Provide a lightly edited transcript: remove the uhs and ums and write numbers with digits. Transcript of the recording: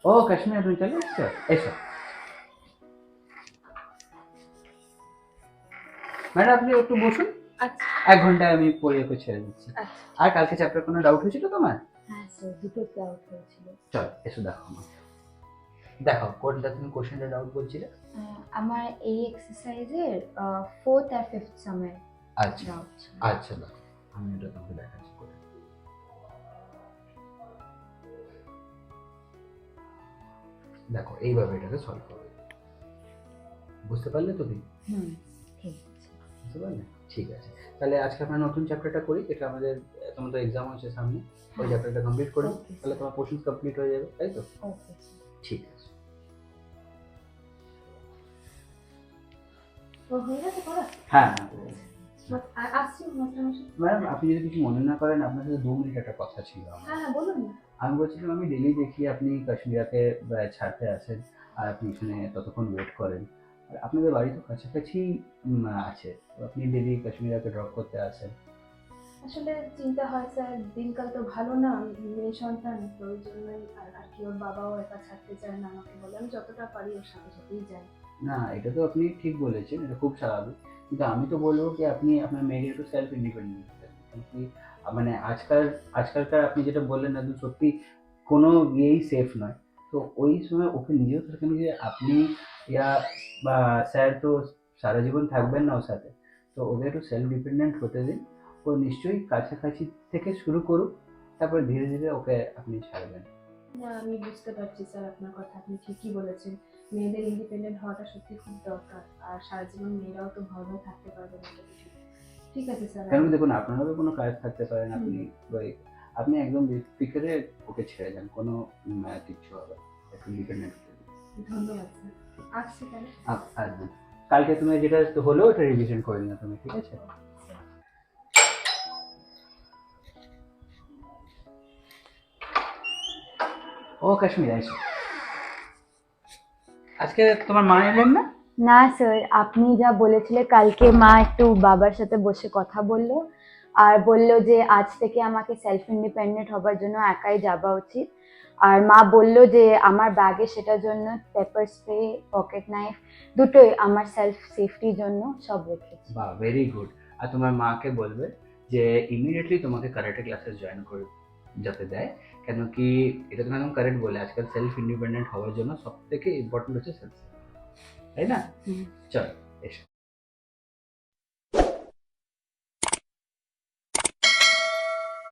ও কাশ্মীর তুমি চলে এসছো, এসো ম্যাডাম, আপনি একটু বসুন। আচ্ছা 1 ঘন্টায় আমি পড়িয়ে ওকে ছেড়ে দিচ্ছি। আচ্ছা। আর কালকে চ্যাপ্টার কোনো ডাউট হয়েছিল তোমার? হ্যাঁ স্যার, দুটো ডাউট হয়েছিল। চল এসো, দেখো আমার, দেখো কোনটা তুমি কোশ্চেনটা ডাউট বলছিলে? আমার এই এক্সারসাইজের ফোর্থ আর ফিফথ সামের আচ্ছা ডাউট ছিল। আচ্ছা, দেখো আমি এটা তোমাকে দেখাচ্ছি করে। দেখো এইভাবে এটাকে সলভ করবে, বুঝতে পারলে তুমি? হুম, ঠিক আছে। বুঝতে পারলে? ঠিক আছে, তাহলে আজকে আমরা নতুন চ্যাপ্টারটা করি। এটা আমাদের, তোমার তো এক্সাম আছে সামনে, ওই চ্যাপ্টারটা কমপ্লিট করি। Okay, তাহলে তোমার পোর্শন কমপ্লিট হয়ে যাবে, তাই তো? ওকে ঠিক আছে। তো হয়ে গেছে পড়া? হ্যাঁ আর আসছি মাস্টারমশাই। ম্যাডাম, আপনি যদি কিছু মনে না করেন, আপনার সাথে 2 মিনিট একটা কথা ছিল আমার। হ্যাঁ হ্যাঁ, বলুন না। আমি বলছিলাম, আমি ডেলি দেখি আপনি কাশ্মীরাকে ছাড়তে আসেন, আর আপনি এখানে ততক্ষণ ওয়েট করেন। আর আপনাদের বাড়ি তো কাছাকাছি আছে, তো আপনি ডেলি কাশ্মীরাকে ড্রপ করতে আসেন। আসলে চিন্তা হয় স্যার, দিনকাল তো ভালো না, মেয়ে সন্তান তো ওই জন্যই। আর কি, ওর বাবাও একা ছাড়তে চায় না আমাকে, বলে আমি যতটা পারি ওর সাথে সাথেই যাই। না, এটা তো আপনি ঠিক বলেছেন, এটা খুব স্বাভাবিক। কিন্তু আমি তো বলবো কি, আপনি আপনার মেয়েকে একটু সেলফ ইন্ডিপেন্ডেন্ট করেন। কারণ কি, মানে আজকালকার আপনি যেটা বললেন একদম সত্যি, কোনো ইয়েই সেফ নয়। তো ওই সময় ওকে নিজেও থাকেন যে আপনি ইয়া বা স্যার তো সারা জীবন থাকবেন না ওর সাথে। তো ওকে একটু সেলফ ডিপেন্ডেন্ট হতে দিন। ও নিশ্চয়ই কাছাকাছি থেকে শুরু করুক, তারপর ধীরে ধীরে ওকে আপনি ছাড়বেন। না, আমি বুঝতে পারছি স্যার আপনার কথা, আপনি ঠিকই বলেছেন। মেয়েদের ইন্ডিপেন্ডেন্ট হওয়াটা সত্যি খুব দরকার। আর সারা জীবন মেয়েরাও তো ভয় ভয় থাকতে পারবে না, এটা তো ঠিক। ঠিক আছে স্যার। কারণ দেখুন, আপনারও কোনো কাজ থাকতে পারেন, হুম, আপনি ওই আপনি একদম বেফিক্রে ওকে ছেড়ে যান, কোনো কিচ্ছু হবে না। একটু ডিপেন্ডেন্ট হতে দিন। ধন্যবাদ স্যার। আসছি তাহলে। আসবেন। কালকে তুমি যেটা হলো ওটা রিভিশন করে নিও তুমি, ঠিক আছে? ও কাশ্মীর আইসো, আজকে তোমার মা এলেন না? না স্যার, আপনি যা বলেছিলেন কালকে মা একটু বাবার সাথে বসে কথা বললো, আর বললো যে আজ থেকে আমাকে সেলফ ইন্ডিপেন্ডেন্ট হবার জন্য একাই যাওয়া উচিত। আর মা বললো যে আমার ব্যাগে সেটার জন্য পেপার স্প্রে, পকেট নাইফ দুটোই আমার সেলফ সেফটির জন্য সব রেখেছি। বাহ, ভেরি গুড। আর তোমার মাকে বলবে যে ইমিডিয়েটলি তোমাকে কারাটে ক্লাসে জয়েন করে যাতে দেয়। কেন কি, এটা তুমি একদম কারেক্ট বলে, আজকাল সেলফ ইন্ডিপেন্ডেন্ট হওয়ার জন্য সব থেকে ইম্পর্টেন্ট হচ্ছে সেলফ, তাই না? চল এসো।